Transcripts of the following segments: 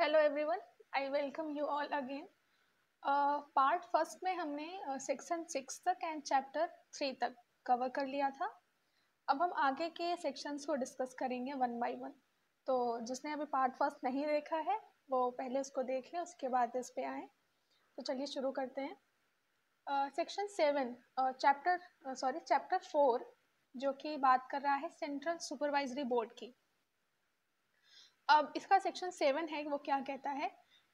Hello everyone, I welcome you all again. Part first में हमने section 6 तक and chapter 3 तक कवर कर लिया था। अब हम आगे के सेक्शंस को डिस्कस करेंगे वन बाय वन। तो जिसने अभी पार्ट फर्स्ट नहीं देखा है वो पहले उसको देख ले, उसके बाद इस पे आए। तो चलिए शुरू करते हैं। सेक्शन 7 चैप्टर 4 जो कि बात कर रहा है सेंट्रल सुपरवाइजरी बोर्ड की। अब इसका सेक्शन 7 है, वो क्या कहता है,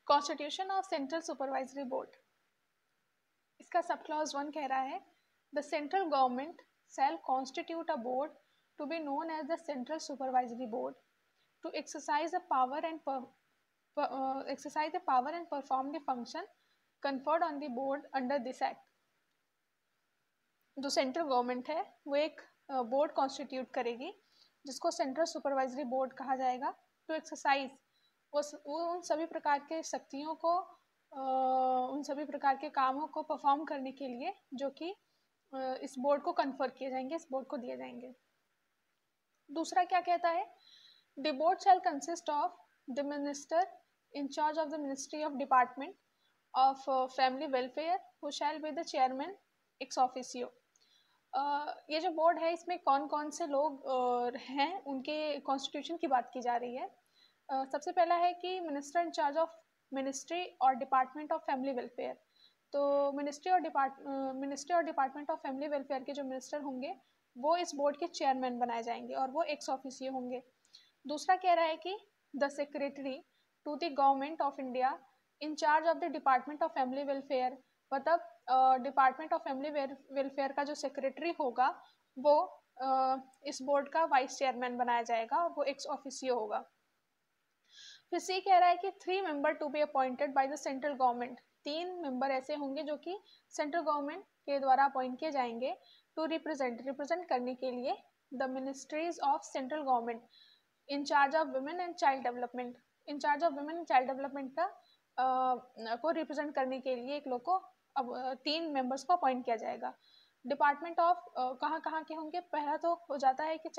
constitution of central supervisory board. इसका सब क्लॉज 1 कह रहा है the central government shall constitute a board to be known as the central supervisory board to exercise the power and perform the function conferred on the board under this act। जो central government है वो एक board constitute करेगी जिसको central supervisory board कहा जाएगा। To exercise वो उन सभी प्रकार के शक्तियों को उन सभी प्रकार के कामों को परफॉर्म करने के लिए जो कि इस बोर्ड को कन्फर किए जाएंगे, इस बोर्ड को दिए जाएंगे। दूसरा क्या कहता है, the board shell consist of the minister in charge of the ministry of department of family welfare who shall be the chairman ex officio. ये जो बोर्ड है इसमें कौन कौन से लोग हैं उनके कॉन्स्टिट्यूशन की बात की जा रही है। सबसे पहला है कि minister in charge of ministry और डिपार्टमेंट ऑफ फैमिली वेलफेयर। तो मिनिस्ट्री और डिपार्टमेंट ऑफ फैमिली वेलफेयर के जो मिनिस्टर होंगे वो इस बोर्ड के चेयरमैन बनाए जाएंगे और वो एक्स ऑफिसियो होंगे। दूसरा कह रहा है कि the secretary to the government of India in charge of the department of family welfare, मतलब डिपार्टमेंट ऑफ फैमिली वेलफेयर का जो सेक्रेटरी होगा वो इस बोर्ड का वाइस चेयरमैन बनाया जाएगा और वो एक्स ऑफिसियो होगा। फिर सी कह रहा है कि 3 member to be appointed by the central government. 3 member ऐसे होंगे जो कि सेंट्रल गवर्नमेंट के द्वारा अपॉइंट किए जाएंगे टू रिप्रेजेंट करने के लिए the ministries of central government in charge of women and child development. In charge of women and child development का को रिप्रेजेंट करने के लिए एक लोग को अब 3 मेंबर्स को अपॉइंट किया जाएगा। डिपार्टमेंट ऑफ कहाँ कहाँ के होंगे, पहला तो हो जाता है कि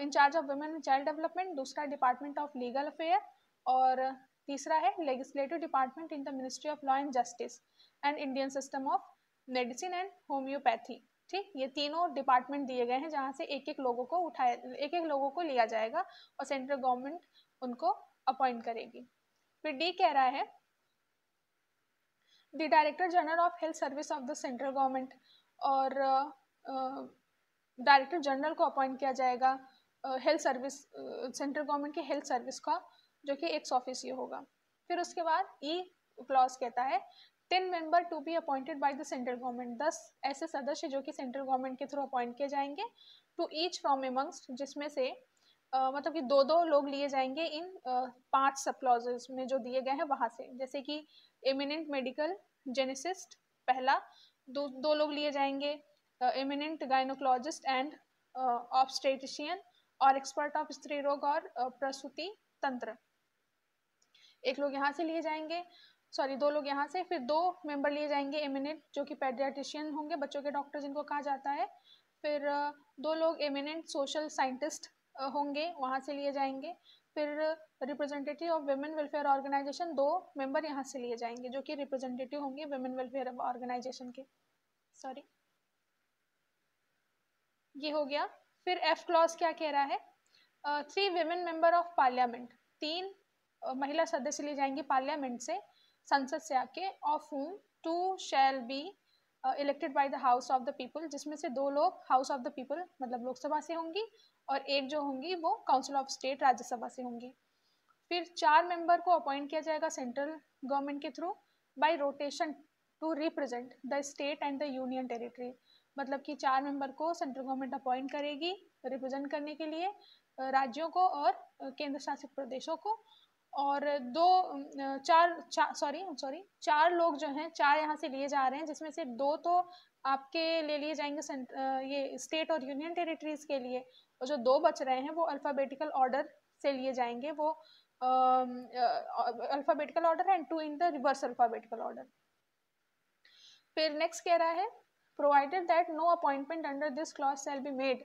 इन charge of women and child development, दूसरा डिपार्टमेंट ऑफ लीगल अफेयर और तीसरा है legislative department in the ministry of law and justice and Indian system of medicine and homeopathy. ठीक, ये तीनों डिपार्टमेंट दिए गए हैं जहाँ से एक एक लोगों को लिया जाएगा और सेंट्रल गवर्नमेंट उनको अपॉइंट करेगी। फिर डी कह रहा है the director general of health service of the central government, और डायरेक्टर जनरल को अपॉइंट किया जाएगा हेल्थ सर्विस सेंट्रल गवर्नमेंट की हेल्थ सर्विस का, जो कि एक्स ऑफिसियो होगा। फिर उसके बाद ई क्लॉज कहता है 10 member to be appointed by the central government. 10 ऐसे सदस्य जो कि सेंट्रल गवर्नमेंट के थ्रू अपॉइंट किए जाएंगे टू ईच फ्रॉम एमंग्स्ट, जिसमें से मतलब कि 2-2 लोग लिए जाएंगे इन 5 सब क्लॉजेस में जो दिए गए हैं वहाँ से। जैसे कि एमिनेंट मेडिकल जेनेसिस्ट पहला, 2 लोग लिए जाएंगे एमिनेंट गायनोकोलॉजिस्ट एंड ऑब्स्टेट्रिशियन और एक्सपर्ट ऑफ स्त्री रोग और प्रसूति तंत्र, एक लोग यहाँ से लिए जाएंगे, 2 लोग यहाँ से। फिर 2 मेंबर लिए जाएंगे एमिनेंट जो कि पेडियाट्रिशियन होंगे, बच्चों के डॉक्टर जिनको कहा जाता है। फिर 2 लोग एमिनेंट सोशल साइंटिस्ट होंगे, वहाँ से लिए जाएंगे। फिर representative of women welfare organisation, 2 member यहाँ से लिए जाएंगे जो कि रिप्रेजेंटेटिव होंगे वुमेन वेलफेयर ऑर्गेनाइजेशन के। ये हो गया। फिर एफ क्लॉज क्या कह रहा है, 3 वुमेन मेंबर ऑफ पार्लियामेंट, 3 महिला सदस्य लिए जाएंगे पार्लियामेंट से, संसद से आके, ऑफ हुम 2 shall be elected by the house of the people, जिसमें से 2 लोग हाउस ऑफ द पीपल मतलब लोकसभा से होंगी और एक जो होंगी वो काउंसिल ऑफ स्टेट राज्यसभा से होंगी। फिर 4 मेंबर को अपॉइंट किया जाएगा सेंट्रल गवर्नमेंट के through by rotation to represent the state and the union territory, मतलब कि 4 मेंबर को सेंट्रल गवर्नमेंट अपॉइंट करेगी रिप्रेजेंट करने के लिए राज्यों को और केंद्र शासित प्रदेशों को। और 4 लोग जो हैं, 4 यहाँ से लिए जा रहे हैं, जिसमें से 2 तो आपके ले लिए जाएंगे ये स्टेट और यूनियन टेरिटरीज के लिए, और जो 2 बच रहे हैं वो अल्फ़ाबेटिकल ऑर्डर से लिए जाएंगे, वो alphabetical order and 2 in the reverse alphabetical order. फिर नेक्स्ट कह रहा है provided that no appointment under this clause shall be made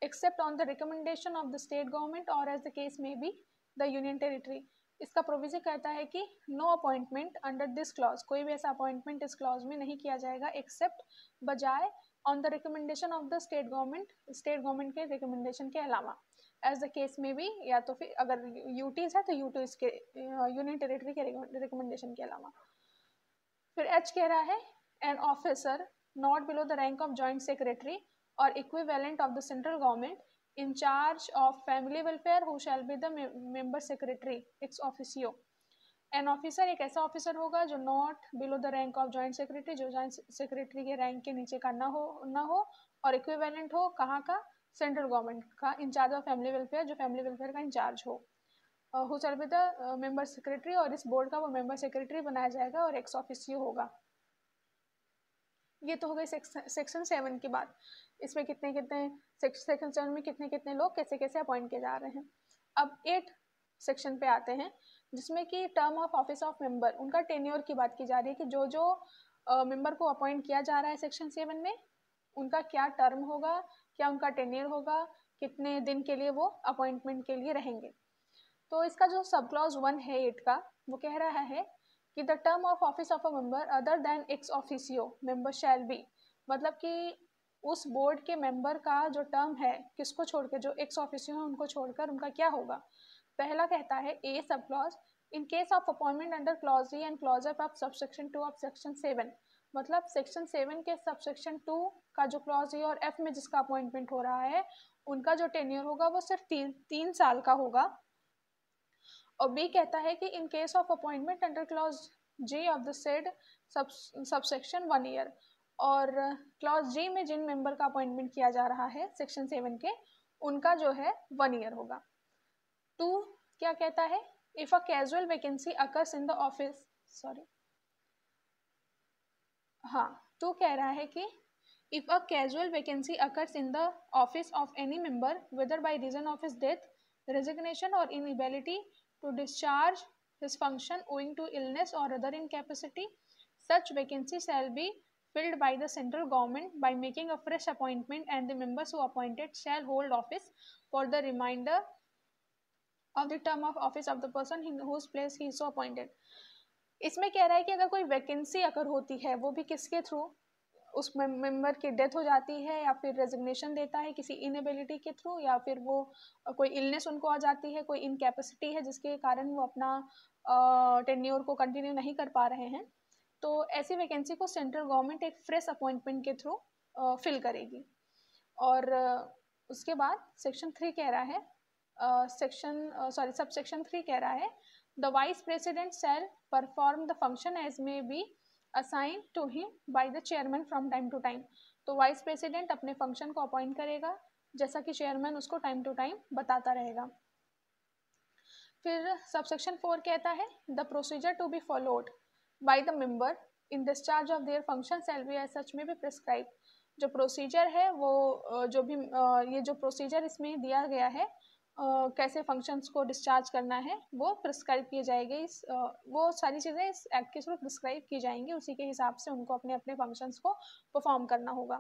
except on the recommendation of the state government or as the case may be the union territory। इसका provision कहता है कि no appointment under this clause, कोई भी ऐसा appointment इस clause में नहीं किया जाएगा एक्सेप्ट बजाय on the recommendation of the state government के रिकमेंडेशन के अलावा, एज द केस में भी, या तो फिर अगर यूटीज है तो यूटीज के यूनियन टेरिटरी के रिकमेंडेशन के अलावा। फिर एच कह रहा है an officer not below the rank of joint secretary और equivalent of the central government in charge of family welfare who shall be the member secretary ex officio। An officer एक ऐसा officer होगा जो not below the rank of joint secretary, जो joint secretary के rank के नीचे का ना हो और इक्विवेलेंट हो कहाँ का, सेंट्रल गवर्नमेंट का, इंचार्ज ऑफ फैमिली वेलफेयर, जो फैमिली वेलफेयर का इंचार्ज हो, who shall be the member secretary, और इस बोर्ड का वो मेंबर सेक्रेटरी बनाया जाएगा और एक्स ऑफिसियो होगा। ये तो हो गई सेक्शन 7 की बात। इसमें कितने सेक्शन 7 में कितने लोग कैसे कैसे अपॉइंट किए जा रहे हैं। अब 8 सेक्शन पे आते हैं जिसमें कि term of office of member, उनका टेन्योर की बात की जा रही है कि जो मेंबर को अपॉइंट किया जा रहा है सेक्शन 7 में, उनका क्या टर्म होगा, क्या उनका टेन्योर होगा, कितने दिन के लिए वो अपॉइंटमेंट के लिए रहेंगे। तो इसका जो सब क्लॉज 1 है 8 का, वो कह रहा है कि the term of office of a member other than ex officio member shall be, मतलब कि उस बोर्ड के मेंबर का जो टर्म है, किसको छोड़कर, जो एक्स ऑफिसियो है उनको छोड़कर उनका क्या होगा। पहला कहता है ए सब clause in case of appointment under clause E and clause F of subsection 2 of section 7, मतलब सेक्शन 7 के सबसेक्शन 2 का जो क्लॉज ए और एफ में जिसका अपॉइंटमेंट हो रहा है, उनका जो टेन्योर होगा वो सिर्फ 3 साल का होगा। और बी कहता है कि इन case of appointment under clause ji of the said subsection 1 year, और क्लॉज जी में जिन मेंबर का अपॉइंटमेंट किया जा रहा है सेक्शन 7 के, उनका जो है 1 ईयर होगा। 2 क्या कहता है, if a casual vacancy occurs in the office, तो कह रहा है कि if a casual vacancy occurs in the office of any member whether by reason of his death, resignation or inability to discharge his function owing to illness or other incapacity, such vacancy shall be filled by the central government by making a fresh appointment, and the members who appointed shall hold office for the remainder of the term of office of the person in whose place he is so appointed। इसमें कह रहा है कि अगर कोई vacancy अगर होती है, वो भी किसके थ्रू, उस मेंबर की डेथ हो जाती है या फिर रेजिग्नेशन देता है किसी इनएबिलिटी के थ्रू, या फिर वो कोई इलनेस उनको आ जाती है, कोई इनकैपेसिटी है जिसके कारण वो अपना टेन्योर को कंटिन्यू नहीं कर पा रहे हैं, तो ऐसी वैकेंसी को सेंट्रल गवर्नमेंट एक फ्रेश अपॉइंटमेंट के थ्रू फिल करेगी। और उसके बाद सेक्शन 3 कह रहा है, सबसेक्शन 3 कह रहा है the vice president shall perform the function as may be assign to him by the chairman from time to time. तो वाइस प्रेसिडेंट अपने फंक्शन को अपॉइंट करेगा जैसा कि चेयरमैन उसको टाइम टू टाइम बताता रहेगा। फिर सबसेक्शन 4 कहता है the procedure to be followed by the member in discharge of their function shall be as such may be prescribe. जो प्रोसीजर है वो जो भी ये जो प्रोसीजर इसमें दिया गया है कैसे फंक्शंस को डिस्चार्ज करना है, वो प्रिस्क्राइब किए जाएंगे। वो सारी चीज़ें इस एक्ट के थ्रू प्रिस्क्राइब की जाएंगी, उसी के हिसाब से उनको अपने अपने फंक्शंस को परफॉर्म करना होगा।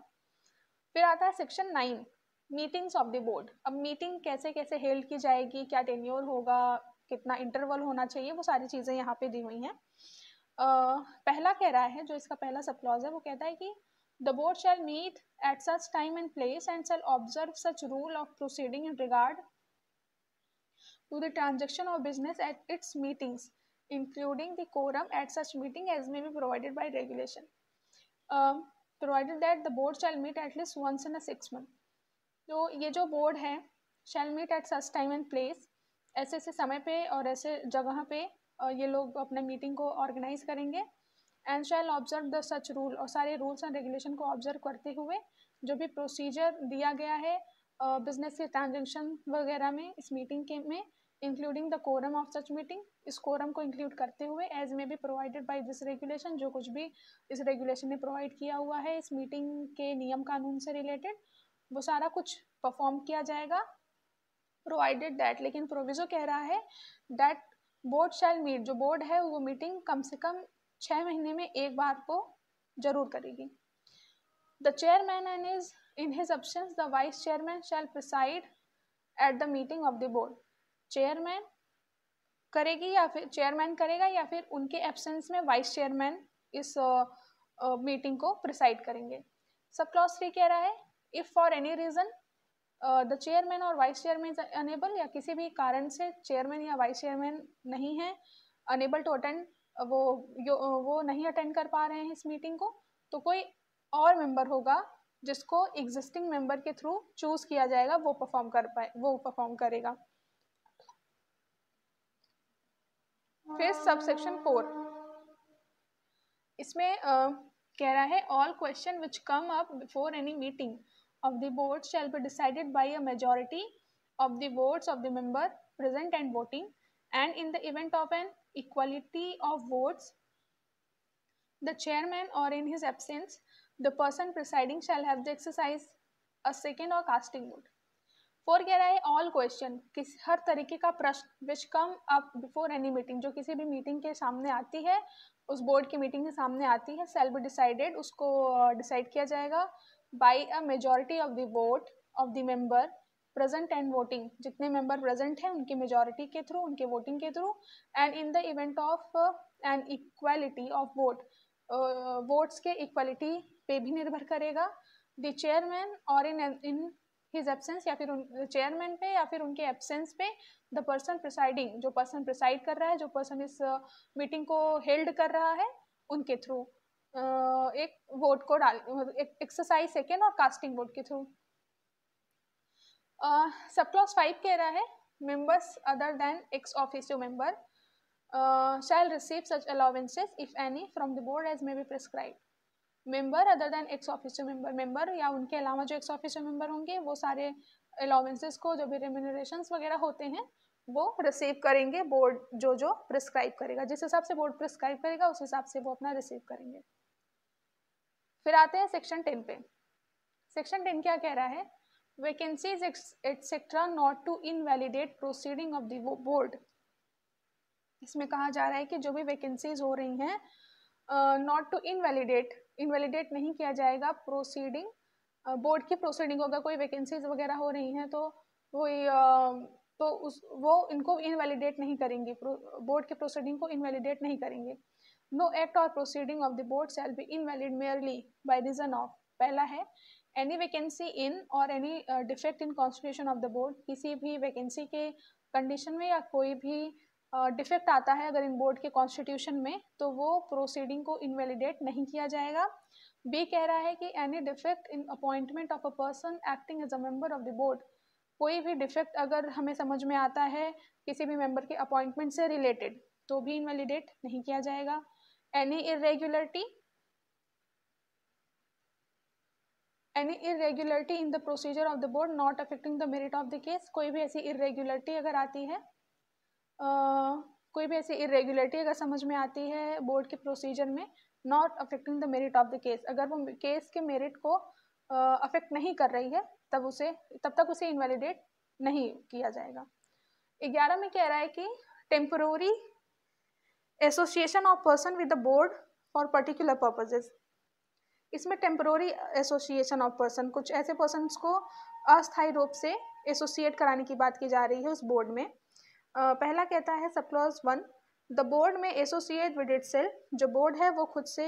फिर आता है section 9 meetings of the board. अब मीटिंग कैसे कैसे हेल्ड की जाएगी, क्या टेन्योर होगा, कितना इंटरवल होना चाहिए, वो सारी चीज़ें यहाँ पे दी हुई हैं। पहला कह रहा है, जो इसका पहला सब क्लॉज है, वो कहता है कि the board shall meet at such time and place and shall observe such rule of proceeding in regard to the transaction of business at its meetings, including the quorum at such meeting as may be provided by regulation, provided that the board shall meet at least once in a 6 month। तो ये जो board है shall meet at such time and place, ऐसे ऐसे समय पे और ऐसे जगह पे ये लोग अपने मीटिंग को ऑर्गेनाइज करेंगे। And shall observe the such rule, और सारे रूल्स एंड रेगुलेशन को ऑब्जर्व करते हुए जो भी प्रोसीजर दिया गया है बिजनेस के ट्रांजेक्शन वगैरह में इस मीटिंग के में, including the quorum of such meeting, इस कोरम को इंक्लूड करते हुए, as may be provided by this regulation, जो कुछ भी इस रेगुलेशन ने प्रोवाइड किया हुआ है इस मीटिंग के नियम कानून से रिलेटेड, वो सारा कुछ परफॉर्म किया जाएगा। प्रोवाइडेड दैट, लेकिन प्रोविजो कह रहा है दैट बोर्ड शैल मीट, जो बोर्ड है वो मीटिंग कम से कम 6 महीने में एक बार को जरूर करेगी। The chairman and is in his absence the vice chairman shall preside at the meeting of the board। Chairman करेगी या फिर चेयरमैन करेगा या फिर उनके एब्सेंस में वाइस चेयरमैन इस मीटिंग को प्रिसाइड करेंगे। सब क्लॉज 3 कह रहा है if for any reason the chairman और वाइस चेयरमैन अनेबल, या किसी भी कारण से चेयरमैन या वाइस चेयरमैन नहीं है, अनेबल टू अटेंड, वो नहीं अटेंड कर पा रहे हैं इस मीटिंग को, तो कोई और मेंबर होगा जिसको एग्जिस्टिंग मेंबर के थ्रू चूज किया जाएगा, वो परफॉर्म करेगा। फिर सबसेक्शन 4 इसमें कह रहा है all question which come up before any meeting of the board shall be decided by a majority of the votes of the member present and voting, and in the event of an equality of votes, the chairman or in his absence, the person presiding shall have to exercise a second or casting vote. 4 कह रहा है all question, किस हर तरीके का प्रश्न which come up before any meeting, जो किसी भी मीटिंग के सामने आती है, उस बोर्ड की मीटिंग के सामने आती है, शैल बी डिसाइडेड, उसको डिसाइड किया जाएगा by a majority of the vote of the member present and voting, जितने मेंबर प्रेजेंट हैं उनकी मेजॉरिटी के थ्रू, उनके वोटिंग के थ्रू, and in the event of an equality of vote, votes के इक्वालिटी पे भी निर्भर करेगा, द चेयरमैन और इन हिज एब्सेंस, या फिर चेयरमैन पे या फिर उनके एब्सेंस पे, द पर्सन प्रिसाइडिंग, जो पर्सन प्रिसाइड कर रहा है, जो पर्सन इस मीटिंग को हेल्ड कर रहा है, उनके थ्रू एक वोट को एक्सरसाइज सेकेंड और कास्टिंग वोट के थ्रू। सब क्लॉज 5 कह रहा है members other than ex officio member shall receive such allowances if any from the board as may be prescribe. Member other than ex officio member या उनके अलावा जो x officio member होंगे, वो सारे अलाउंसेस को, जो भी रेम्यूनरेशंस वगैरह होते हैं, वो रिसीव करेंगे बोर्ड जो प्रिस्क्राइब करेगा, जिस हिसाब से बोर्ड प्रिस्क्राइब करेगा उस हिसाब से वो अपना रिसीव करेंगे। फिर आते हैं सेक्शन 10 पे। सेक्शन 10 क्या कह रहा है, vacancies etcetera not to invalidate proceeding of the board. इसमें कहा जा रहा है कि जो भी वैकेंसीज हो रही हैं, नॉट टू इनवैलिडेट नहीं किया जाएगा प्रोसीडिंग, बोर्ड की प्रोसीडिंग होगा, कोई वैकेंसीज वगैरह हो रही हैं तो वो इनको इनवैलिडेट नहीं करेंगी, बोर्ड के प्रोसीडिंग को इनवैलिडेट नहीं करेंगे। No act or proceeding of the board shall be invalid merely by reason of, पहला है any vacancy in or any defect in constitution of the board, किसी भी वैकेंसी के कंडीशन में या कोई भी डिफेक्ट आता है अगर इन बोर्ड के कॉन्स्टिट्यूशन में, तो वो प्रोसीडिंग को इनवैलिडेट नहीं किया जाएगा। बी कह रहा है कि any defect in appointment of a person acting as a member of the board, कोई भी डिफेक्ट अगर हमें समझ में आता है किसी भी मेंबर के अपॉइंटमेंट से रिलेटेड, तो भी इनवैलिडेट नहीं किया जाएगा। Any irregularity in the procedure of the board not affecting the merit of the case, कोई भी ऐसी irregularity अगर आती है, कोई भी ऐसी irregularity अगर समझ में आती है बोर्ड के प्रोसीजर में, not affecting the merit of the case, अगर वो केस के मेरिट को अफेक्ट नहीं कर रही है, तब तक उसे इनवैलिडेट नहीं किया जाएगा। 11 में कह रहा है कि temporary association of person with the board for particular purposes. इसमें टेम्पोररी एसोसिएशन ऑफ पर्सन, कुछ ऐसे पर्सन्स को अस्थायी रूप से एसोसिएट कराने की बात की जा रही है उस बोर्ड में। पहला कहता है सब क्लॉज 1, द बोर्ड में एसोसिएट विद इटसेल्फ, जो बोर्ड है वो खुद से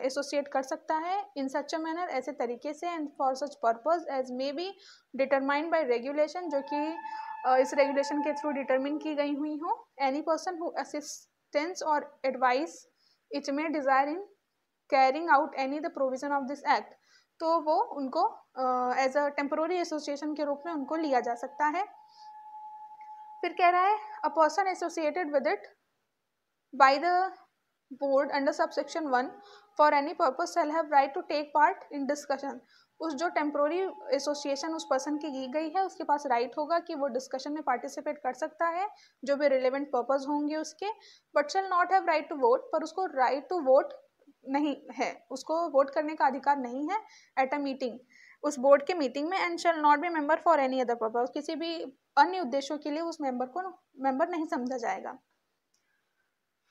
एसोसिएट कर सकता है, इन सच अ मैनर, ऐसे तरीके से, and for such purpose as may be determined by regulation, जो कि इस रेगुलेशन के थ्रू डिटरमिन की गई हुई हो। एनी पर्सन हु असिस्टेंस और advice it may desire in carrying out any the provision of this act, तो वो उनको एज अ टेम्पोररी एसोसिएशन के रूप में उनको लिया जा सकता है। फिर कह रहा है a person associated with it by the board under subsection 1 for any purpose shall have right to take part in discussion. उस जो टेम्पोररी एसोसिएशन उस पर्सन की गई है, उसके पास राइट होगा कि वो डिस्कशन में पार्टिसिपेट कर सकता है, जो भी रिलेवेंट पर्पज होंगे उसके, but shall not have right to vote, पर उसको राइट टू वोट नहीं है, उसको वोट करने का अधिकार नहीं है एट अ मीटिंग, उस बोर्ड के मीटिंग में, and shall not be member for any other purpose, किसी भी अन्य उद्देश्यों के लिए उस मेंबर को मेंबर नहीं समझा जाएगा।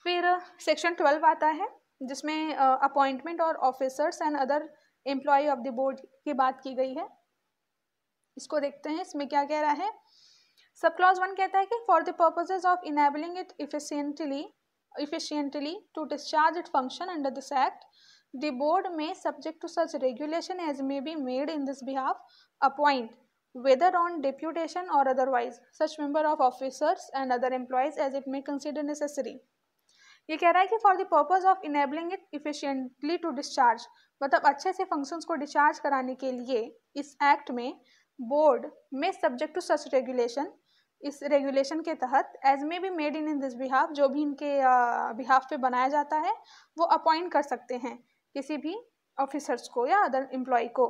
फिर सेक्शन 12 आता है जिसमें अपॉइंटमेंट और officers and other employ of the board की बात की गई है। इसको देखते हैं, इसमें क्या कह रहा है। सब क्लॉज 1 कहता है कि for the purposes of enabling it efficiently to discharge its function under this act, the board may, subject to such regulation as may be made in this behalf, appoint, whether on deputation or otherwise, such member of officers and other employees as it may consider necessary. ये कह रहा है कि for the purpose of enabling it efficiently to discharge, मतलब अच्छे से functions को discharge कराने के लिए इस एक्ट में बोर्ड में सब्जेक्ट टू सच रेगुलेशन, इस रेगुलेशन के तहत as may be made in this behalf, जो भी इनके बिहाफ पे बनाया जाता है वो अपॉइंट कर सकते हैं किसी भी ऑफिसर्स को या अदर एम्प्लॉय को,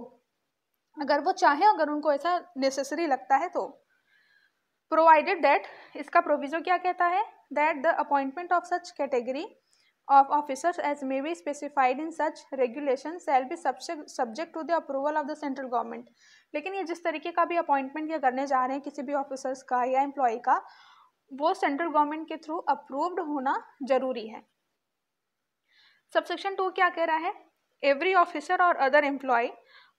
अगर वो चाहे, अगर उनको ऐसा नेसेसरी लगता है तो। प्रोवाइडेड दैट, इसका प्रोविजो क्या कहता है, that the appointment of such category of officers as may be specified in such regulation shall be subject to the approval of the central government। लेकिन ये जिस तरीके का भी अपॉइंटमेंट ये करने जा रहे हैं किसी भी ऑफिसर्स का या एम्प्लॉय का, वो सेंट्रल गवर्नमेंट के थ्रू अप्रूव्ड होना जरूरी है। सबसेक्शन 2 क्या कह रहा है, एवरी ऑफिसर और other employ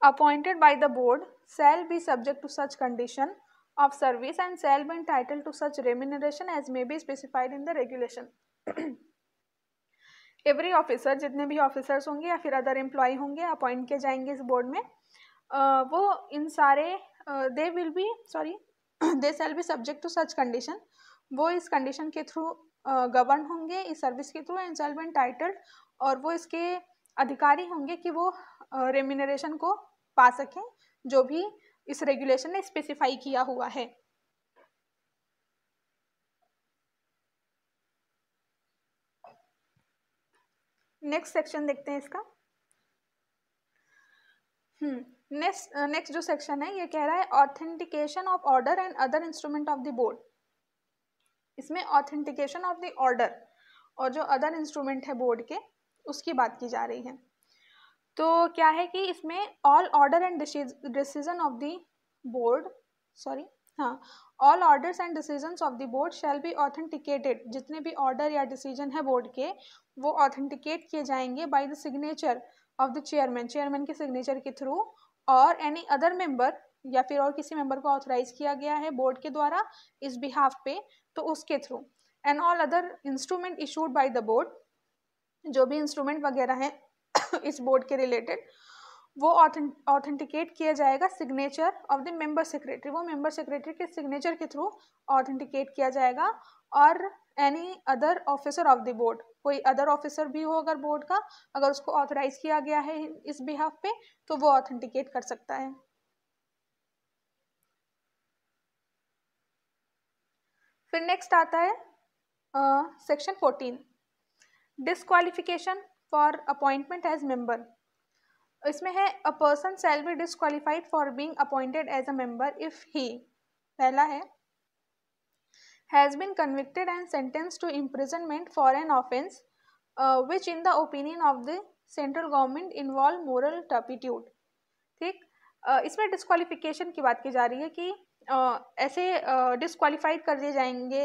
appointed by the board shall be subject to such condition of service and shall be entitled to such remuneration as may be specified in the regulation। Every officer, जितने भी officers होंगे या फिर other employ होंगे appoint किए जाएंगे इस board में, वो इन सारे they shall be subject to such condition, वो इस कंडीशन के थ्रू गवर्न होंगे इस सर्विस के थ्रू, एंड शैल बी एंटाइटल्ड, और वो इसके अधिकारी होंगे कि वो रेम्यूनरेशन को पा सकें जो भी इस रेगुलेशन ने स्पेसिफाई किया हुआ है। नेक्स्ट सेक्शन देखते हैं इसका। नेक्स्ट जो सेक्शन है ये कह रहा है authentication of order and other instrument of the board. इसमें ऑथेंटिकेशन ऑफ द ऑर्डर और जो अदर इंस्ट्रूमेंट है बोर्ड के उसकी बात की जा रही है। तो क्या है कि इसमें all order and decision of the board, all orders and decisions of the board shall be authenticated, जितने भी ऑर्डर या डिसीजन है बोर्ड के वो ऑथेंटिकेट किए जाएंगे by the signature of the chairman, chairman के सिग्नेचर के थ्रू, और एनी अदर मेंबर, या फिर और किसी मेंबर को ऑथराइज किया गया है बोर्ड के द्वारा इस बिहाफ पे तो उसके through, and all other instrument issued by the board, जो भी इंस्ट्रूमेंट वगैरह हैं इस बोर्ड के रिलेटेड वो ऑथेंटिकेट किया जाएगा signature of the member secretary, वो मेंबर सेक्रेटरी के सिग्नेचर के थ्रू ऑथेंटिकेट किया जाएगा, और any other officer of the board, कोई अदर ऑफिसर भी हो अगर बोर्ड का, अगर उसको ऑथराइज किया गया है इस बिहाफ पे तो वो ऑथेंटिकेट कर सकता है। फिर नेक्स्ट आता है section 14, disqualification for appointment as member. इसमें है a person shall be disqualified for being appointed as a member if he, पहला है has been convicted and sentenced to imprisonment for an offence which in the opinion of the central government involve moral turpitude। ठीक, इसमें disqualification की बात की जा रही है कि ऐसे डिस्क्वालिफाइड कर दिए जाएंगे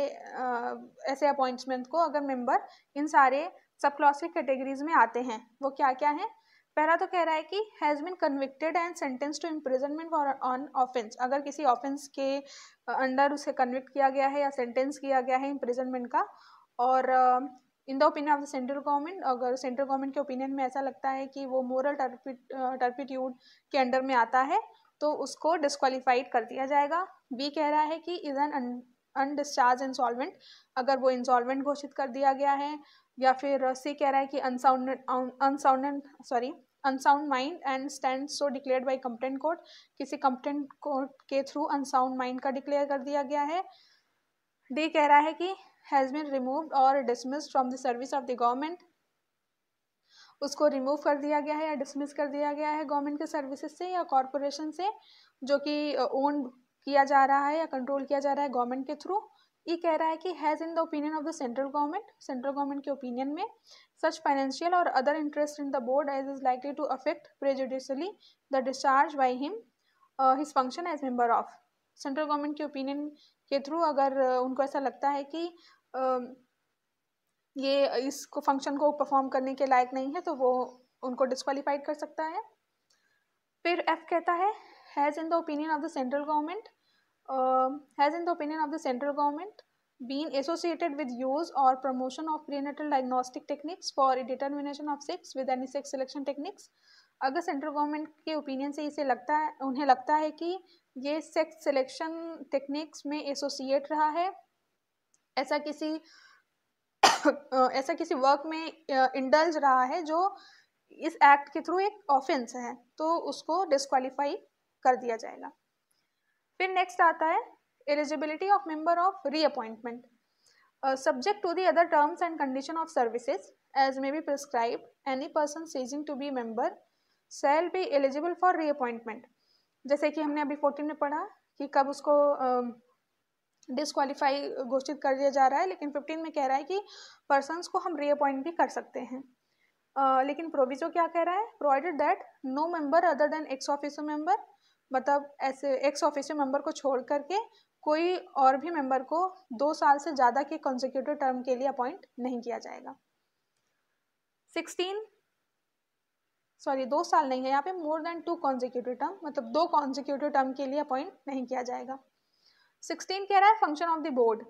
ऐसे अपॉइंटमेंट को अगर मेंबर इन सारे सब क्लॉज की कैटेगरीज में आते हैं। वो क्या क्या है, पहला तो कह रहा है कि has been convicted and sentence to imprisonment for on offence, अगर किसी ऑफेंस के अंडर उसे कन्विक्ट किया गया है या सेंटेंस किया गया है इम्प्रिजनमेंट का, और इन the opinion of the central government, अगर सेंट्रल गवर्नमेंट के ओपिनियन में ऐसा लगता है कि वो मोरल टर्पिट्यूड के अंडर में आता है तो उसको डिस्क्वालीफाइड कर दिया जाएगा। बी कह रहा है कि इज एन अनडिस्चार्ज इंसॉल्वेंट, अगर वो इंसॉल्वेंट घोषित कर दिया गया है, या फिर सी कह रहा है कि unsound mind and stand so declared by competent court, किसी कंप्टेंट कोर्ट के थ्रू अनसाउंड माइंड का डिक्लेयर कर दिया गया है। डी कह रहा है कि हैज़ बीन रिमूव्ड और dismissed from the service of the government, उसको रिमूव कर दिया गया है या डिसमिस कर दिया गया है गवर्नमेंट के सर्विसेज से या कॉरपोरेशन से जो कि ओन किया जा रहा है या कंट्रोल किया जा रहा है गवर्नमेंट के थ्रू। ये कह रहा है कि has in the opinion of the central government, central government के ओपिनियन में सच फाइनेंशियल और other interest in the board as is likely to affect prejudicially the discharge by him his function as member of. Central government के opinion के through अगर उनको ऐसा लगता है कि ये इसको फंक्शन को परफॉर्म करने के लायक नहीं है तो वो उनको डिस्क्वालीफाइड कर सकता है। फिर एफ कहता है has in the opinion of the central government has in the opinion of the central government been associated with use or promotion of prenatal diagnostic techniques for determination of sex with any sex selection techniques? अगर central government के opinion से इसे लगता है, उन्हें लगता है कि ये सेक्स सिलेक्शन टेक्निक्स में एसोसिएट रहा है, ऐसा किसी वर्क में इंडल्ज रहा है जो इस एक्ट के थ्रू एक ऑफेंस है, तो उसको डिस्क्वालीफाई कर दिया जाएगा। फिर नेक्स्ट आता है eligibility of member of reappointment, subject to the other terms and condition of services as may be prescribed, any person ceasing to be member shall be eligible for reappointment। जैसे कि हमने अभी 14 में पढ़ा कि कब उसको डिस्क्वालीफाई घोषित कर दिया जा रहा है, लेकिन 15 में कह रहा है कि पर्सन्स को हम रीअपॉइंट भी कर सकते हैं। लेकिन प्रोविजो क्या कह रहा है, provided that no member other than ex officer member, मतलब ऐसे एक्स ऑफिसर मेंबर को छोड़ करके कोई और भी मेंबर को 2 साल से ज़्यादा के कंसेक्यूटिव टर्म के लिए अपॉइंट नहीं किया जाएगा। 2 साल नहीं है यहाँ पे, मोर देन 2 कंसेक्यूटिव टर्म, मतलब 2 कंसेक्यूटिव टर्म के लिए अपॉइंट नहीं किया जाएगा। 16 कह रहा है फंक्शन ऑफ द बोर्ड।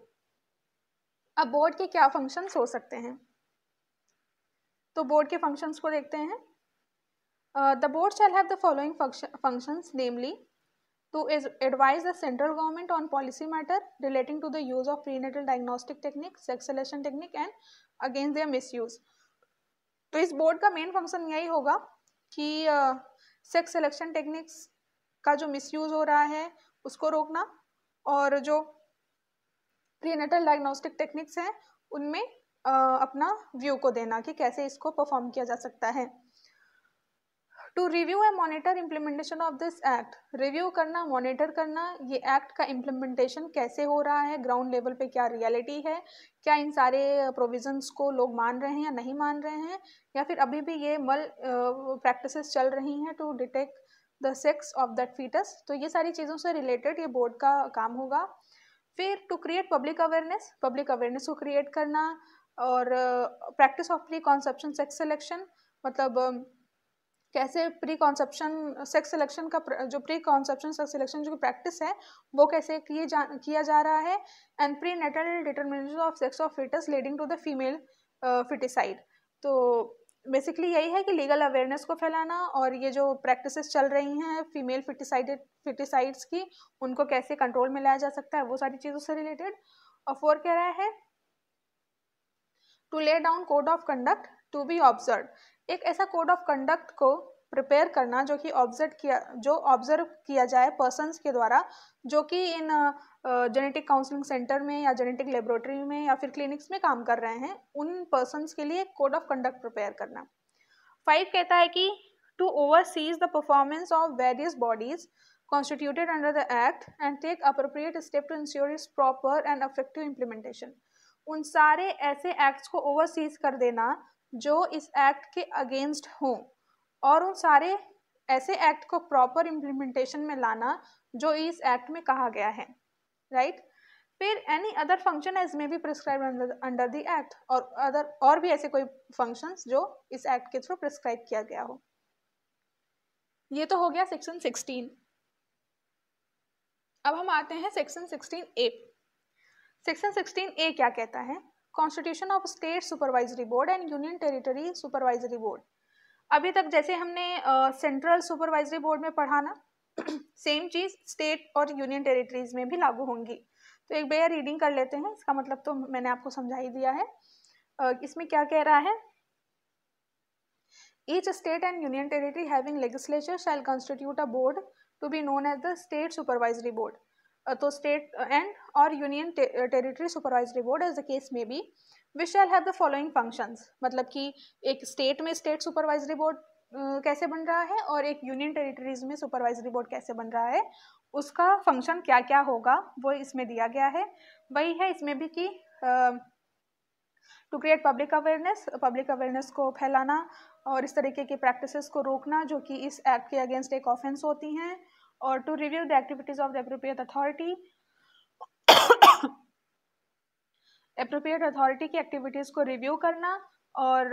अब बोर्ड के क्या फंक्शंस हो सकते हैं, तो बोर्ड के फंक्शंस को देखते हैं। The board shell have the following functions, namely to advise the central government on policy matter relating to the use of prenatal diagnostic technique, sex selection technique and against their misuse। तो इस board का main function यही होगा कि sex selection techniques का जो misuse हो रहा है उसको रोकना, और जो प्रीनेटल डायग्नोस्टिक टेक्निक्स हैं उनमें अपना व्यू को देना कि कैसे इसको परफॉर्म किया जा सकता है। To review and monitor implementation of this act, review करना, मॉनिटर करना, ये एक्ट का इम्प्लीमेंटेशन कैसे हो रहा है, ग्राउंड लेवल पे क्या रियलिटी है, क्या इन सारे प्रोविजंस को लोग मान रहे हैं या नहीं मान रहे हैं, या फिर अभी भी ये प्रैक्टिसेस चल रही हैं to detect the sex of that foetus. तो ये सारी चीज़ों से रिलेटेड ये बोर्ड का काम होगा। फिर टू क्रिएट पब्लिक अवेयरनेस को क्रिएट करना, और practice of preconception sex selection, मतलब कैसे प्री कॉन्सेप्शन सेक्स सिलेक्शन का जो प्री कॉन्सेप्शन सेक्स सिलेक्शन जो प्रैक्टिस है वो कैसे किया जा रहा है, and prenatal determination of sex of foetus leading to the female foeticide. तो बेसिकली यही है कि लीगल अवेयरनेस को फैलाना, और ये जो प्रैक्टिसेस चल रही हैं फीमेल फिटिसाइड्स की, उनको कैसे कंट्रोल में लाया जा सकता है, वो सारी चीज़ों से रिलेटेड। और 4 कह रहा है to lay down code of conduct to be observe, एक ऐसा कोड ऑफ कंडक्ट को प्रिपेयर करना जो ऑब्जर्व किया जाए पर्सन्स के द्वारा, जो कि इन जेनेटिक काउंसलिंग सेंटर में या जेनेटिक लेबोरेटरी में या फिर क्लिनिक्स में काम कर रहे हैं, उन पर्सन्स के लिए कोड ऑफ कंडक्ट प्रिपेयर करना। 5 कहता है कि to oversees the performance of various bodies constituted under the act and take appropriate step to ensure its proper and effective implementation। उन सारे ऐसे एक्ट्स को ओवरसीज कर देना जो इस एक्ट के अगेंस्ट हों, और उन सारे ऐसे एक्ट को प्रॉपर इम्प्लीमेंटेशन में लाना जो इस एक्ट में कहा गया है, राइट। फिर any other function as may be prescribed under the act, और भी ऐसे कोई फंक्शंस जो इस एक्ट के थ्रू प्रिस्क्राइब किया गया हो। ये तो हो गया सेक्शन 16। अब हम आते हैं सेक्शन 16A। सेक्शन 16A क्या कहता है, constitution of state supervisory board and union territory supervisory board. अभी तक जैसे हमने सेंट्रल सुपरवाइजरी बोर्ड में पढ़ा ना, सेम चीज़ स्टेट और यूनियन टेरिटरीज में भी लागू होंगी। तो एक बार रीडिंग कर लेते हैं, इसका मतलब तो मैंने आपको समझा ही दिया है। इसमें क्या कह रहा है, each state and union territory having legislature shall constitute a board to be known as the state supervisory board. तो स्टेट एंड और union territory supervisory board as the case में be which shall have the following functions, मतलब कि एक state में state supervisory board कैसे बन रहा है और एक यूनियन टेरिटरीज में सुपरवाइजरी बोर्ड कैसे बन रहा है, उसका फंक्शन क्या क्या होगा वो इसमें दिया गया है। वही है इसमें भी कि टू क्रिएट पब्लिक अवेयरनेस को फैलाना और इस तरीके की प्रैक्टिसेस को रोकना जो कि इस एक्ट के अगेंस्ट एक ऑफेंस होती हैं, और to review the activities of the appropriate authority की एक्टिविटीज़ को रिव्यू करना, और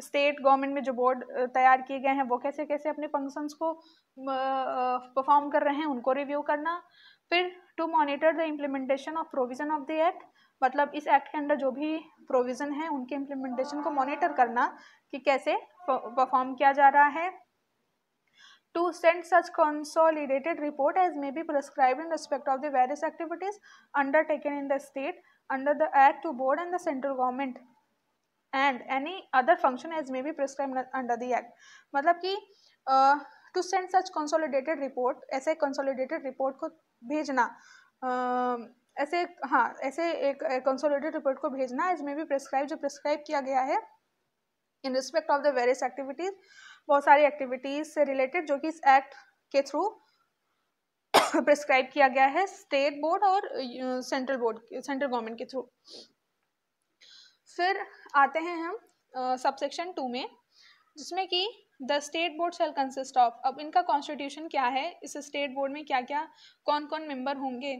स्टेट गवर्नमेंट में जो बोर्ड तैयार किए गए हैं वो कैसे कैसे अपने फंक्शंस को परफॉर्म कर रहे हैं उनको रिव्यू करना। फिर to monitor the implementation of provision of the act, मतलब इस एक्ट के अंदर जो भी प्रोविजन है उनके इम्प्लीमेंटेशन को मॉनिटर करना कि कैसे परफॉर्म किया जा रहा है। To send such consolidated report as may be prescribed in respect of the various activities undertaken in the state under the act to board and the central government and any other function as may be prescribed under the act। मतलब कि to send such consolidated report, ऐसे consolidated report को भेजना, ऐसे हाँ ऐसे एक consolidated report को भेजना as may be prescribed, जो prescribe किया गया है in respect of the various activities, बहुत सारी एक्टिविटीज से रिलेटेड जो कि इस एक्ट के थ्रू प्रिस्क्राइब किया गया है स्टेट बोर्ड और सेंट्रल बोर्ड, सेंट्रल गवर्नमेंट के थ्रू। फिर आते हैं हम सबसेक्शन 2 में, जिसमें कि the state board shell consist of. अब इनका कॉन्स्टिट्यूशन क्या है, इस स्टेट बोर्ड में क्या क्या कौन कौन मेंबर होंगे,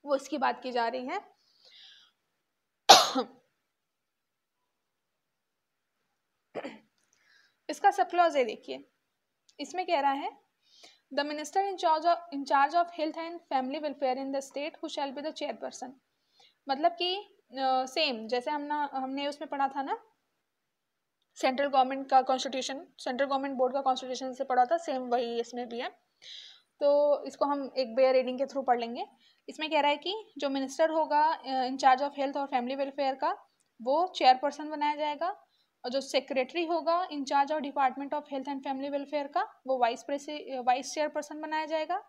वो इसकी बात की जा रही है। इसका सब क्लॉज है, देखिए इसमें कह रहा है the minister in charge of health and family welfare in the state who shall be the chairperson. मतलब कि सेम जैसे हमने उसमें पढ़ा था ना, सेंट्रल गवर्नमेंट का कॉन्स्टिट्यूशन, सेंट्रल गवर्नमेंट बोर्ड का कॉन्स्टिट्यूशन से पढ़ा था, सेम वही इसमें भी है। तो इसको हम एक बेयर रीडिंग के थ्रू पढ़ लेंगे। इसमें कह रहा है कि जो मिनिस्टर होगा इन चार्ज ऑफ हेल्थ और फैमिली वेलफेयर का, वो चेयरपर्सन बनाया जाएगा, और जो सेक्रेटरी होगा in charge of department of health and family welfare का, वो वाइस चेयरपर्सन बनाया जाएगा।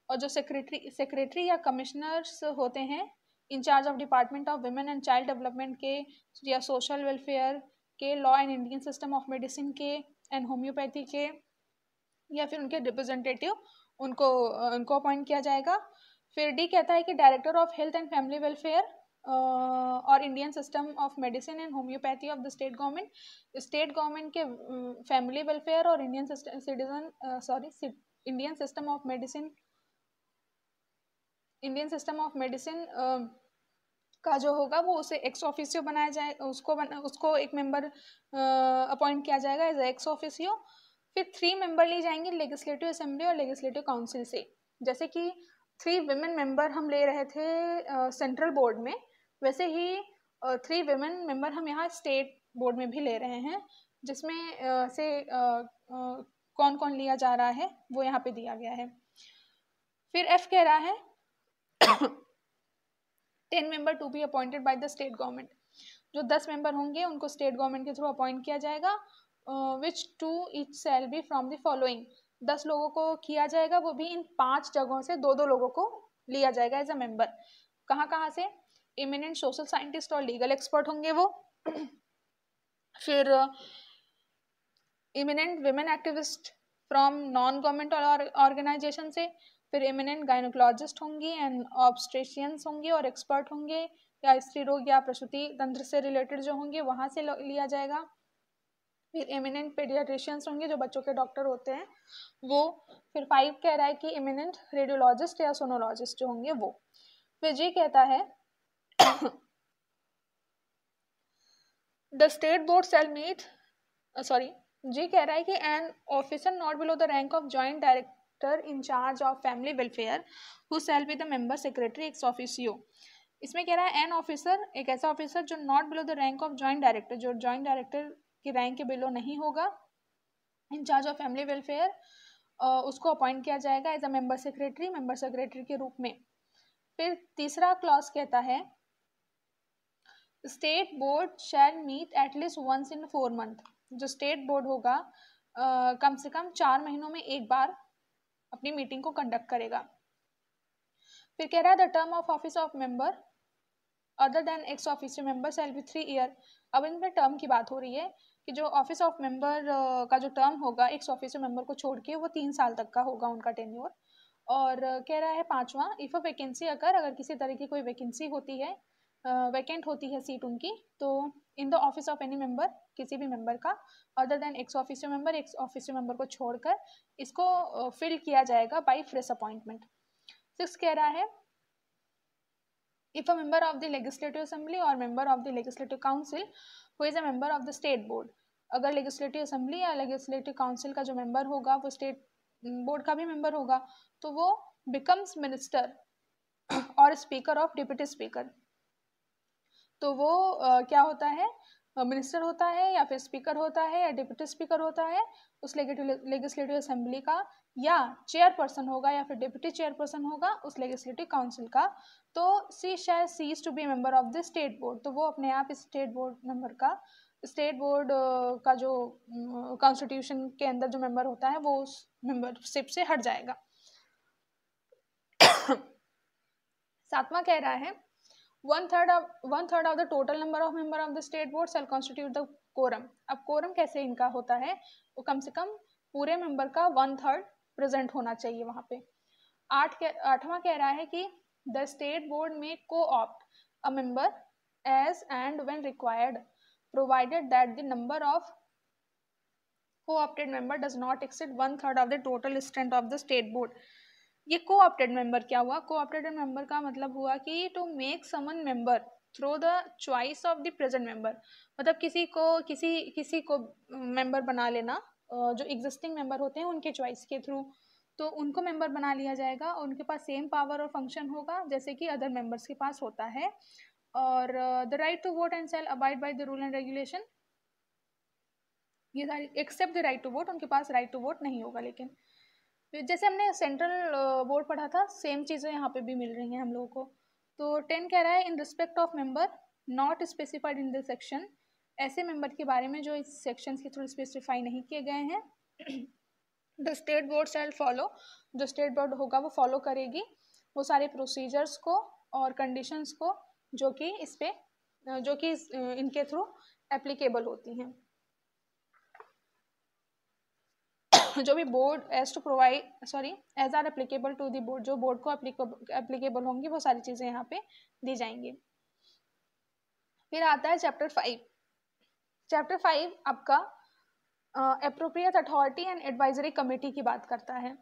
और जो सेक्रेटरी या कमिश्नर्स होते हैं in charge of department of women and child development के या सोशल वेलफेयर के, law and Indian system of medicine के एंड होम्योपैथी के, या फिर उनके रिप्रेजेंटेटिव, उनको अपॉइंट किया जाएगा। फिर डी कहता है कि director of health and family welfare और Indian system of medicine and homeopathy of the state government के फैमिली वेलफेयर और इंडियन सिस्टम ऑफ मेडिसिन का जो होगा वो उसे एक्स ऑफिसियो बनाया जाए, उसको एक मेंबर अपॉइंट किया जाएगा एज एक्स ऑफिसियो। फिर 3 मेंबर ली जाएंगे लेजिस्लेटिव असेंबली और लेजिस्लेटिव काउंसिल से। जैसे कि 3 विमेन मेंबर हम ले रहे थे सेंट्रल बोर्ड में, वैसे ही 3 विमेन मेंबर हम यहाँ स्टेट बोर्ड में भी ले रहे हैं, जिसमें से कौन कौन लिया जा रहा है वो यहाँ पे दिया गया है। फिर एफ कह रहा है 10 member to be appointed by the state government. जो 10 मेंबर होंगे उनको स्टेट गवर्नमेंट के थ्रू अपॉइंट किया जाएगा, which two each shall be from the following. 10 लोगों को किया जाएगा, वो भी इन 5 जगहों से 2-2 लोगों को लिया जाएगा एज अ मेंबर। कहाँ से? इमिनेंट सोशल साइंटिस्ट और लीगल एक्सपर्ट होंगे वो। फिर eminent women activist from non government organisation से। फिर इमिनेंट गायनोकोलॉजिस्ट होंगी एंड ऑब्स्ट्रेशियंस होंगे और एक्सपर्ट होंगे, या स्त्री रोग या प्रसूति तंत्र से रिलेटेड जो होंगे वहाँ से लिया जाएगा। फिर इमिनेंट पेडियाट्रिशियंस होंगे, जो बच्चों के डॉक्टर होते हैं वो। फिर 5 कह रहा है कि इमिनेंट रेडियोलॉजिस्ट या सोनोलॉजिस्ट जो होंगे वो। फिर जी कहता है the state board shall meet, G कह रहा है कि an officer not below the rank of joint director in charge of family welfare who shall be the member secretary ex officio. इसमें कह रहा है एन ऑफिसर, एक ऐसा ऑफिसर जो not below the rank of joint director, जो joint director की rank के बिलो नहीं होगा, in charge of family welfare, उसको अपॉइंट किया जाएगा एज अ मेंबर सेक्रेटरी के रूप में। फिर तीसरा क्लॉज कहता है state board shall meet at least once in 4 month. जो स्टेट बोर्ड होगा कम से कम 4 महीनों में एक बार अपनी मीटिंग को कंडक्ट करेगा। फिर कह रहा है the term of office of member other than ex officio member shall be 3 year. अब इनमें टर्म की बात हो रही है कि जो ऑफिस ऑफ मेंबर का जो टर्म होगा एक्स ऑफिसियो मेंबर को छोड़ के वो 3 साल तक का होगा उनका टेन्योर। और कह रहा है 5वां, इफ़ अ वैकेंसी अगर किसी तरह की कोई वैकेंसी होती है, वैकेंट होती है सीट उनकी, तो in the office of any member, किसी भी मेंबर का other than ex officio member को छोड़कर इसको फिल किया जाएगा बाय फ्रेश अपॉइंटमेंट। 6 कह रहा है if a member of the legislative assembly और member of the legislative council who is a member of the state board, अगर लेजिस्लेटिव असेंबली या लेजिस्लेटिव काउंसिल का जो मेंबर होगा वो स्टेट बोर्ड का भी मेंबर होगा, तो वो बिकम्स मिनिस्टर और स्पीकर ऑफ डिप्यूटी स्पीकर। तो वो क्या होता है, मिनिस्टर होता है या फिर स्पीकर होता है या डिप्यूटी स्पीकर होता है उस लेजिस्लेटिव असेंबली का, या चेयरपर्सन होगा या फिर डिप्यूटी चेयरपर्सन होगा उस लेजिस्लेटिव काउंसिल का। तो C shall cease to be member of the state board, तो वो अपने आप स्टेट बोर्ड मेंबर का, स्टेट बोर्ड का जो कॉन्स्टिट्यूशन के अंदर जो मेंबर होता है वो उस मेंबरशिप से हट जाएगा। सातवां कह रहा है one third of the total number of member of the state board shall constitute the quorum। अब quorum कैसे इनका होता है, वो कम से कम पूरे मेंबर का 1/3 प्रेजेंट होना चाहिए वहां पे। आठवां कह रहा है कि द स्टेट बोर्ड में co-opt a member as and when required provided that the number of co-opted member does not exceed 1/3 of the total strength of the state board। ये को-ऑप्टेड मेंबर क्या हुआ, को-ऑप्टेड मेंबर का मतलब हुआ कि to make summon member through the choice of the present member, मतलब किसी को मेंबर बना लेना, जो एग्जिस्टिंग मेंबर होते हैं उनके चॉइस के थ्रू, तो उनको मेंबर बना लिया जाएगा और उनके पास सेम पावर और फंक्शन होगा जैसे कि अदर मेंबर्स के पास होता है। और the right to vote and shall abide by the rule and regulation, ये सारी except the right to vote, उनके पास राइट टू वोट नहीं होगा। लेकिन जैसे हमने सेंट्रल बोर्ड पढ़ा था सेम चीज़ें यहाँ पे भी मिल रही हैं हम लोगों को। तो 10 कह रहा है इन respect of member not specified in this section, ऐसे मेंबर के बारे में जो इस सेक्शन के थ्रू स्पेसिफाई नहीं किए गए हैं। The state board shall follow, जो स्टेट बोर्ड होगा वो फॉलो करेगी वो सारे प्रोसीजर्स को और कंडीशंस को जो कि इनके थ्रू एप्लीकेबल होती हैं। जो भी board as to provide as are applicable to the board, जो बोर्ड को एप्लीकेबल होंगी वो सारी चीज़ें यहाँ पे दी जाएंगी। फिर आता है चैप्टर 5। चैप्टर 5 आपका appropriate authority and advisory committee की बात करता है।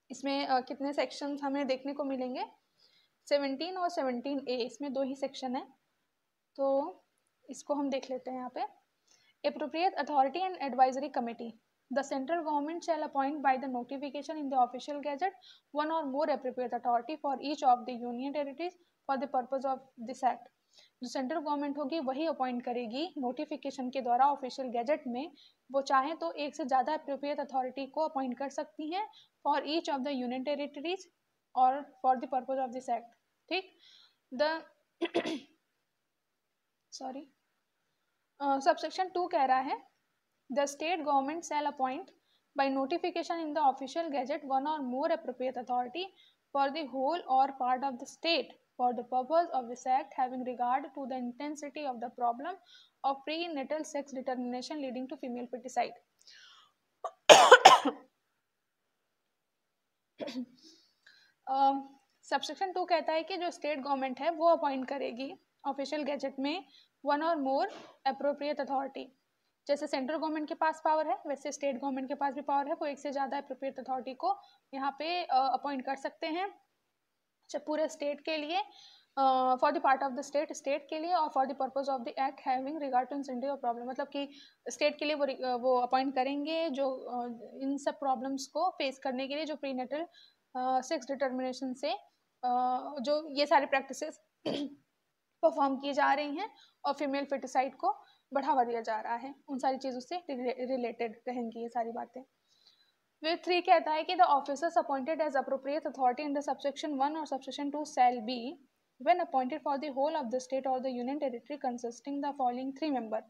इसमें कितने सेक्शंस हमें देखने को मिलेंगे, 17 और 17A, इसमें 2 ही सेक्शन है, तो इसको हम देख लेते हैं यहाँ पे। Appropriate Authority and Advisory Committee. The central government shall appoint by the notification in the official gazette one or more appropriate authority for each of the union territories for the purpose of this act. जो central government होगी वही appoint करेगी notification के द्वारा official gazette में, वो चाहे तो एक से ज़्यादा अप्रोप्रिएट अथॉरिटी को अपॉइंट कर सकती हैं for each of the union territories और for the purpose of this act. ठीक, द सॉरी सबसेक्शन 2 कह रहा है the state government shall appoint by notification in the official gazette one और more appropriate authority for the whole और part of the state for the purpose of this act having regard to the intensity of the problem of prenatal sex determination leading to female foeticide. Subsection 2 कहता है कि जो state government है वो appoint करेगी official gazette में one और more appropriate authority. जैसे सेंट्रल गवर्नमेंट के पास पावर है वैसे स्टेट गवर्नमेंट के पास भी पावर है, वो एक से ज़्यादा एप्रोप्रिएट अथॉरिटी को यहाँ पे अपॉइंट कर सकते हैं पूरे स्टेट के लिए, for the part of the state के लिए और for the purpose of the act having regard to incentive और प्रॉब्लम, मतलब कि स्टेट के लिए वो अपॉइंट करेंगे जो इन सब प्रॉब्लम्स को फेस करने के लिए जो प्रीनेटल सेक्स डिटर्मिनेशन से जो ये सारी प्रैक्टिसेस परफॉर्म की जा रही हैं और फीमेल फर्टिसाइड को बढ़ावा दिया जा रहा है, उन सारी चीज़ों से रिलेटेड रहेंगी ये सारी बातें। फिर 3 कहता है कि the officers appointed as appropriate authority in the subsection 1 और subsection 2 shall be when appointed for the whole of the state और the union territory consisting the following 3 member.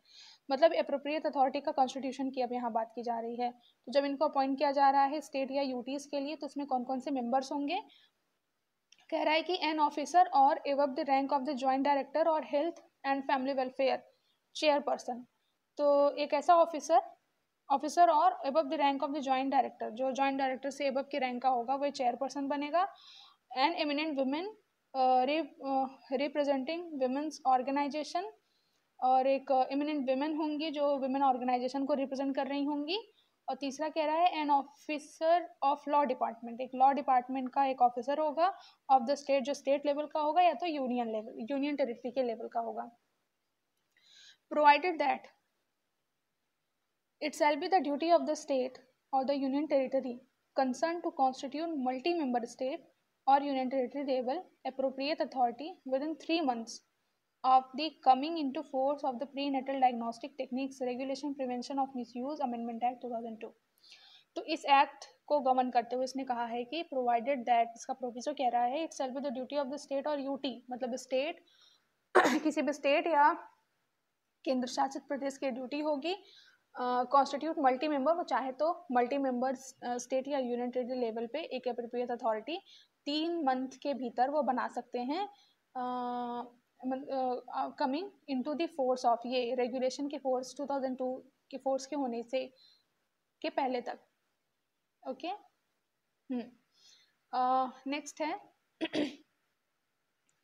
मतलब एप्रोप्रिएट अथॉरिटी का कॉन्स्टिट्यूशन की अब यहाँ बात की जा रही है, तो जब इनको अपॉइंट किया जा रहा है स्टेट या यूटीज के लिए तो उसमें कौन कौन से मेंबर्स होंगे। कह रहा है कि एन ऑफिसर और above the rank of the joint director और health and family welfare chairperson, तो एक ऐसा ऑफिसर और above the rank of the joint director, जो जॉइंट डायरेक्टर से एबव के रैंक का होगा वो चेयरपर्सन बनेगा। An eminent women representing women's organisation, और एक एमिनेंट वुमेन होंगी जो वुमेन ऑर्गेनाइजेशन को रिप्रेजेंट कर रही होंगी। और तीसरा कह रहा है an officer of law department, एक लॉ डिपार्टमेंट का एक ऑफिसर होगा ऑफ द स्टेट, जो स्टेट लेवल का होगा या तो यूनियन टेरिटरी के लेवल का होगा। Provided that it shall be the duty of the state or the union territory concerned to constitute multi-member state or union territory level appropriate authority within 3 months of the coming into force of the prenatal diagnostic techniques regulation prevention of misuse amendment act 2002। तो इस act को govern करते हुए इसने कहा है कि provided that, इसका प्रोविजो कह रहा है, it's be the duty of the state और यूटी, मतलब स्टेट किसी भी स्टेट या केंद्र शासित प्रदेश की ड्यूटी होगी कॉन्स्टिट्यूट मल्टी मेंबर, वो चाहे तो मल्टी मेंबर स्टेट या यूनियन टेरिटरी लेवल पे एक एप्रोप्रिएट अथॉरिटी 3 मंथ के भीतर वो बना सकते हैं coming into the force of, ये रेगुलेशन के फोर्स 2002 के फोर्स के होने से के पहले तक। ओके नेक्स्ट है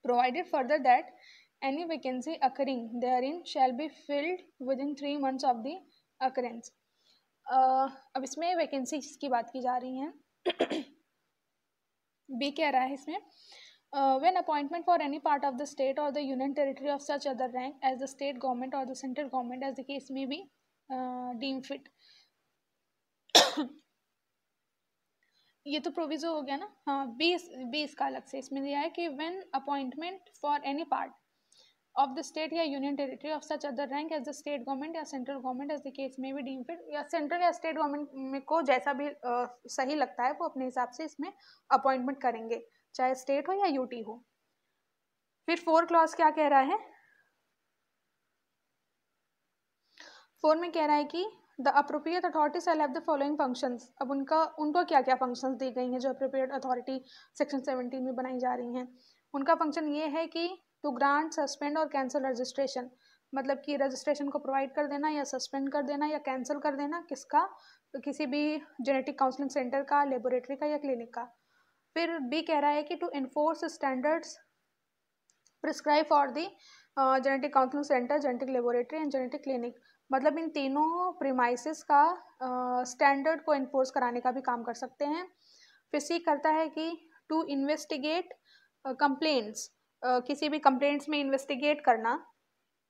provided further that any vacancy occurring therein shall be filled within 3 months of the occurrence। अब इसमें वैकेंसी की बात की जा रही है। बी कह रहा है इसमें when appointment for any part of the state or the union territory of such other rank as the state government or the central government as the case may be deemed fit। ये तो proviso हो गया ना। हाँ, B इसका अलग से इसमें दिया है कि when appointment for any part of the state या union territory of such other rank as the state government या central government as the case may be deemed fit, या central या state government में को जैसा भी सही लगता है वो अपने हिसाब से इसमें अपॉइंटमेंट करेंगे, चाहे स्टेट हो या यूटी हो। फिर 4 क्लॉज क्या कह रहा है, 4 में कह रहा है कि the appropriate authority shall have the following functions. अब उनको क्या क्या फंक्शंस दी गई हैं जो अप्रोप्रिएट अथॉरिटी सेक्शन 17 में बनाई जा रही हैं। उनका फंक्शन ये है कि टू ग्रांट सस्पेंड और कैंसिल रजिस्ट्रेशन, मतलब कि रजिस्ट्रेशन को प्रोवाइड कर देना या सस्पेंड कर देना या कैंसिल कर देना, किसका, तो किसी भी जेनेटिक काउंसलिंग सेंटर का, लेबोरेटरी का या क्लिनिक का। फिर बी कह रहा है कि to enforce standards prescribe for the genetic counselling centre, genetic laboratory and genetic clinic, मतलब इन तीनों प्रीमाइसिस का स्टैंडर्ड को इन्फोर्स कराने का भी काम कर सकते हैं। फिर सी करता है कि टू इन्वेस्टिगेट कंप्लेंट्स, किसी भी कंप्लेंट्स में इन्वेस्टिगेट करना,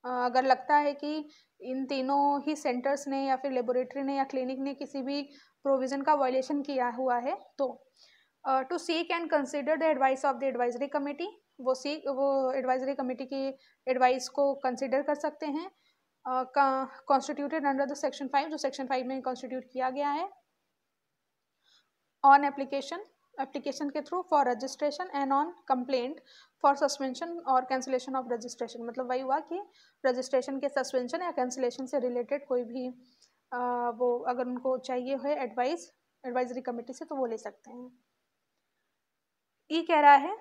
अगर लगता है कि इन तीनों ही सेंटर्स ने या फिर लेबोरेटरी ने या क्लिनिक ने किसी भी प्रोविज़न का वायलेशन किया हुआ है तो। To seek and consider the advice of the advisory committee, वो एडवाइजरी कमेटी की एडवाइस को कंसिडर कर सकते हैं, कॉन्स्टिट्यूटेड अंडर द सेक्शन 5, जो सेक्शन 5 में कॉन्स्टिट्यूट किया गया है। ऑन एप्लीकेशन के through for registration and on complaint for suspension और कैंसिलेशन ऑफ रजिस्ट्रेशन, मतलब वही हुआ कि रजिस्ट्रेशन के सस्पेंशन या कैंसिलेशन से रिलेटेड कोई भी वो अगर उनको चाहिए है एडवाइजरी कमेटी से तो वो ले सकते हैं। ई कह रहा है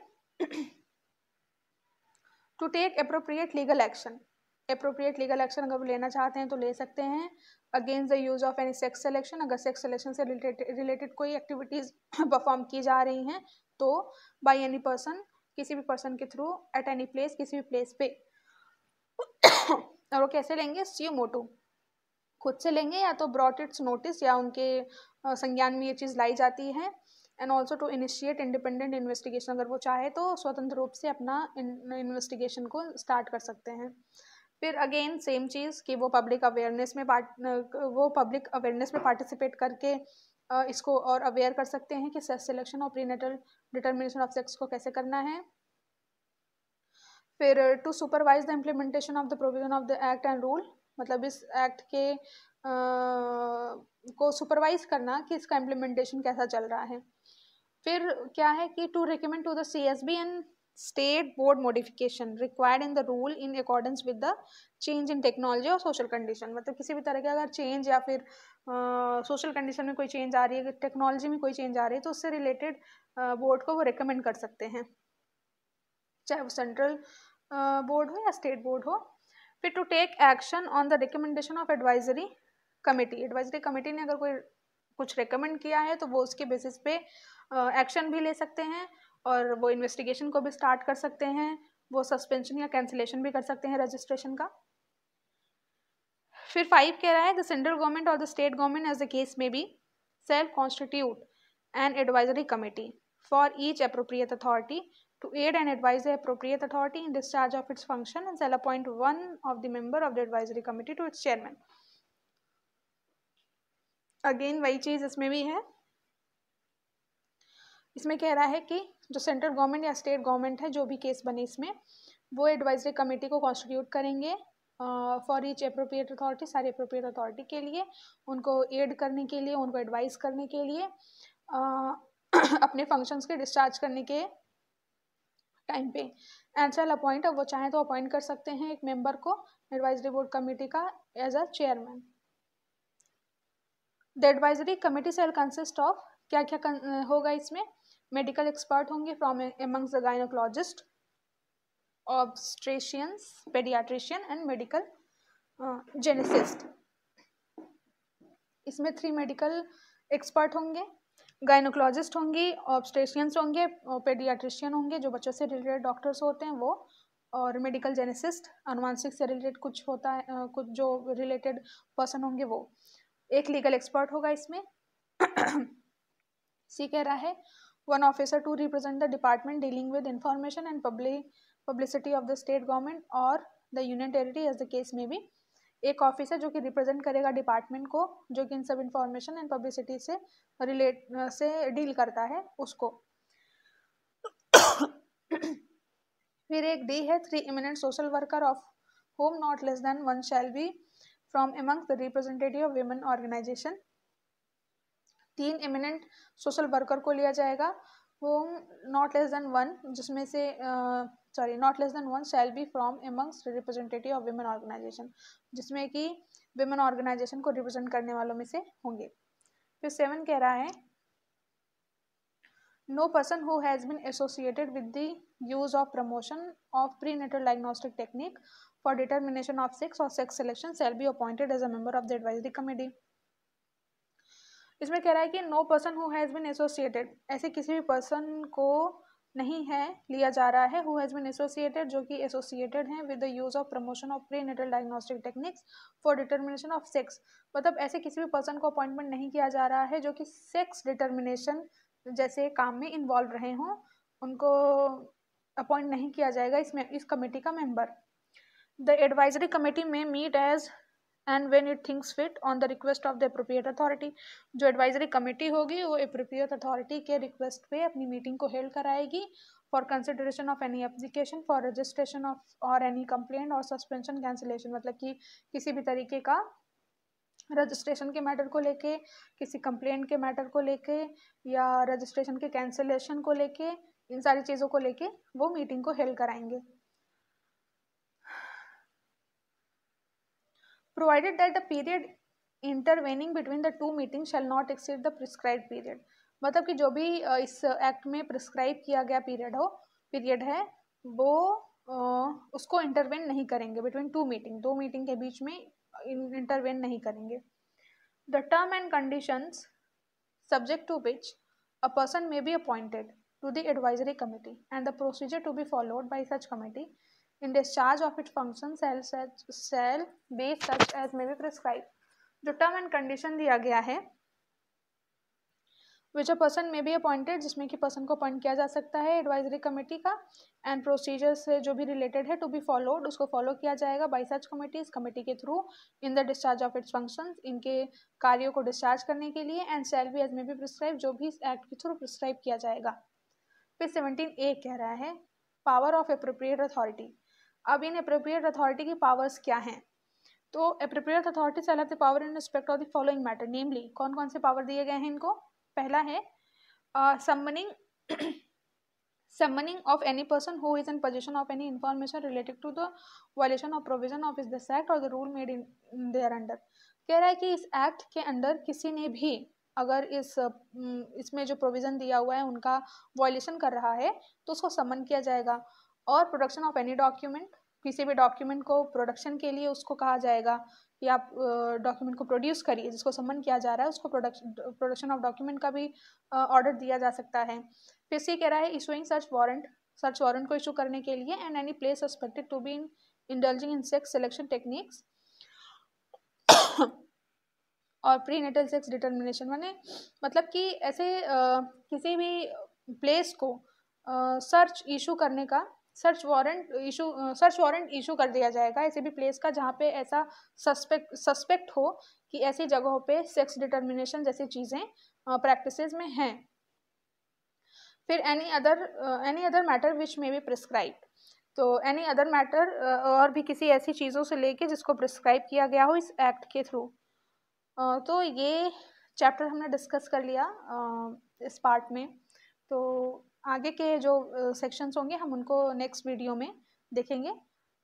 to take appropriate legal action, appropriate legal action अगर वो लेना चाहते हैं तो ले सकते हैं against the use of any sex selection, अगर सेक्स सिलेक्शन से रिलेटेड कोई एक्टिविटीज़ परफॉर्म की जा रही हैं तो बाय एनी पर्सन, किसी भी पर्सन के थ्रू एट एनी प्लेस, किसी भी प्लेस पे। और वो कैसे लेंगे, सीओ मोटो खुद से लेंगे या तो ब्रॉट इट्स नोटिस या उनके संज्ञान में ये चीज़ लाई जाती है। And also to initiate independent investigation, अगर वो चाहे तो स्वतंत्र रूप से अपना इन्वेस्टिगेशन को स्टार्ट कर सकते हैं। फिर अगेन सेम चीज़ कि वो पब्लिक अवेयरनेस में पार्टिसिपेट करके इसको और अवेयर कर सकते हैं कि सेक्स सिलेक्शन और प्रीनेटल डिटर्मिनेशन ऑफ सेक्स को कैसे करना है। फिर to supervise the implementation of the provision of the act and rule, मतलब इस एक्ट के को सुपरवाइज करना कि इसका इम्प्लीमेंटेशन कैसा चल रहा है। फिर क्या है कि to recommend to the CSB and state board modification required in the rule in accordance with the change in technology और सोशल कंडीशन, मतलब किसी भी तरह के अगर चेंज या फिर सोशल कंडीशन में कोई चेंज आ रही है, टेक्नोलॉजी में कोई चेंज आ रही है तो उससे रिलेटेड बोर्ड को वो रिकमेंड कर सकते हैं, चाहे वो सेंट्रल बोर्ड हो या स्टेट बोर्ड हो। फिर to take action on the recommendation of advisory committee ने अगर कोई कुछ रिकमेंड किया है तो वो उसके बेसिस पे एक्शन भी ले सकते हैं और वो इन्वेस्टिगेशन को भी स्टार्ट कर सकते हैं, वो सस्पेंशन या कैंसिलेशन भी कर सकते हैं रजिस्ट्रेशन का। फिर 5 कह रहा है द सेंट्रल गवर्नमेंट और the state government as the case में be self constitute an advisory committee for each appropriate authority to aid and advise the appropriate authority in discharge of its function and shall appoint one of the member of the advisory committee to its chairman। Again वही चीज़ इसमें भी है इसमें कह रहा है कि जो सेंट्रल गवर्नमेंट या स्टेट गवर्नमेंट है, जो भी केस बने इसमें, वो एडवाइजरी कमेटी को कॉन्स्टिट्यूट करेंगे फॉर ईच अप्रोप्रिएट अथॉरिटी, सारी अप्रोप्रिएट अथॉरिटी के लिए, उनको एड करने के लिए, उनको एडवाइस करने के लिए, अपने फंक्शंस के डिस्चार्ज करने के टाइम पे। एंड शैल अपॉइंट, अब वो चाहें तो अपॉइंट कर सकते हैं एक मेंबर को एडवाइजरी बोर्ड कमेटी का as a chairman. The advisory committee shall consist of, क्या क्या होगा इसमें, मेडिकल एक्सपर्ट होंगे from amongst the gynaecologist, obstetricians, paediatrician and medical geneticist. इसमें 3 मेडिकल एक्सपर्ट होंगे, गायनोकोलॉजिस्ट होंगी, ऑब्स्ट्रेशियंस होंगे, पेडियाट्रिशियन होंगे जो बच्चों से रिलेटेड डॉक्टर्स होते हैं वो, और मेडिकल जेनेसिस्ट अनुवांशिक से रिलेटेड कुछ होता है, कुछ जो रिलेटेड पर्सन होंगे वो। एक लीगल एक्सपर्ट होगा इसमें। सी कह रहा है 1 officer to represent the department dealing with information and publicity of the state government और the union territory as the case में भी। एक ऑफिसर जो कि रिप्रेजेंट करेगा डिपार्टमेंट को, जो कि इन सब इंफॉर्मेशन एंड पब्लिसिटी से डील करता है उसको। फिर एक डी है 3 eminent social worker of whom not less than 1 shall be from amongst the representative of women organisation. 3 eminent social worker को लिया जाएगा, होम नॉट लेस देन 1, जिसमें से not less than 1 shall be from amongst representative of women organisation, जिसमें कि women organisation को represent करने वालों में से होंगे। फिर 7 कह रहा है no person who has been associated with the use of promotion of prenatal diagnostic technique for determination of sex और sex selection shall be appointed as a member of the advisory committee. इसमें कह रहा है कि no person who has been associated, ऐसे किसी भी person को नहीं है लिया जा रहा है, हु हैज़ बीन एसोसिएटेड, जो कि एसोसिएटेड हैं with the use of promotion of prenatal diagnostic techniques for determination of sex, मतलब ऐसे किसी भी पर्सन को अपॉइंटमेंट नहीं किया जा रहा है जो कि सेक्स डिटर्मिनेशन जैसे काम में इन्वॉल्व रहे हों, उनको अपॉइंट नहीं किया जाएगा इसमें इस कमेटी का मेंबर। द एडवाइजरी कमेटी में meet as and when it thinks fit on the request of the appropriate authority, जो एडवाइजरी कमेटी होगी वो एप्रोप्रिएट अथॉरिटी के रिक्वेस्ट पे अपनी मीटिंग को हेल्ड कराएगी for consideration of any application for registration of और एनी कंप्लेंट और सस्पेंशन कैंसिलेशन, मतलब कि किसी भी तरीके का रजिस्ट्रेशन के मैटर को लेके, किसी कंप्लेंट के मैटर को लेके या रजिस्ट्रेशन के कैंसिलेशन को लेके, इन सारी चीज़ों को लेके वो मीटिंग को हेल्ड कराएंगे। Provided that the period intervening between the 2 meetings shall not exceed the prescribed period, मतलब कि जो भी इस एक्ट में प्रिस्क्राइब किया गया पीरियड है वो उसको इंटरवेन नहीं करेंगे बिटवीन 2 मीटिंग, 2 मीटिंग के बीच में इंटरवेन नहीं करेंगे। The term and conditions subject to which a person may be appointed to the advisory committee and the procedure to be followed by such committee in discharge of its functions shall be such as may be prescribed। जो term and condition दिया गया है which a person may be appointed, जिसमें कि person को appoint किया जा सकता है एडवाइजरी कमेटी का, एंड प्रोसीजर से जो भी रिलेटेड है टू बी फॉलोड, उसको फॉलो किया जाएगा बाई सच कमेटीज, कमेटी के through in the discharge of its functions, इनके कार्यों को डिस्चार्ज करने के लिए, and shall be as may be prescribe, जो भी इस एक्ट के थ्रू प्रिस्क्राइब किया जाएगा। फिर 17A कह रहा है पावर ऑफ एप्रोप्रिएट अथॉरिटी। अब इन एप्रोप्रिएट अथॉरिटी की पावर्स क्या हैं, तो appropriate authority shall have the power in respect of the following matter, namely कौन कौन से पावर दिए गए हैं इनको। पहला है summoning of any person who is in possession of any information related to the violation of provision of this act or the rule made in their under। कह रहा है कि इस एक्ट के अंदर किसी ने भी अगर इसमें जो प्रोविजन दिया हुआ है उनका वायलेशन कर रहा है तो उसको समन किया जाएगा। और प्रोडक्शन ऑफ एनी डॉक्यूमेंट, किसी भी डॉक्यूमेंट को प्रोडक्शन के लिए उसको कहा जाएगा कि आप डॉक्यूमेंट को प्रोड्यूस करिए, जिसको समन किया जा रहा है उसको प्रोडक्शन ऑफ डॉक्यूमेंट का भी ऑर्डर दिया जा सकता है। फिर सी कह रहा है इशूइंग सर्च वारंट को इशू करने के लिए, and any place suspected to be indulging in sex selection techniques और प्रीनेटल सेक्स डिटर्मिनेशन, मतलब कि ऐसे किसी भी प्लेस को सर्च वारंट इशू कर दिया जाएगा ऐसे भी प्लेस का जहाँ पे ऐसा सस्पेक्ट हो कि ऐसी जगहों पे सेक्स डिटर्मिनेशन जैसी चीज़ें प्रैक्टिसेस में हैं। फिर any other matter which may be prescribed, तो एनी अदर मैटर और भी किसी ऐसी चीज़ों से लेके जिसको प्रिस्क्राइब किया गया हो इस एक्ट के थ्रू। तो ये चैप्टर हमने डिस्कस कर लिया इस पार्ट में। तो आगे के जो सेक्शंस होंगे हम उनको नेक्स्ट वीडियो में देखेंगे।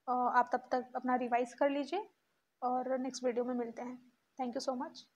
आप तब तक अपना रिवाइज कर लीजिए और नेक्स्ट वीडियो में मिलते हैं। Thank you so much.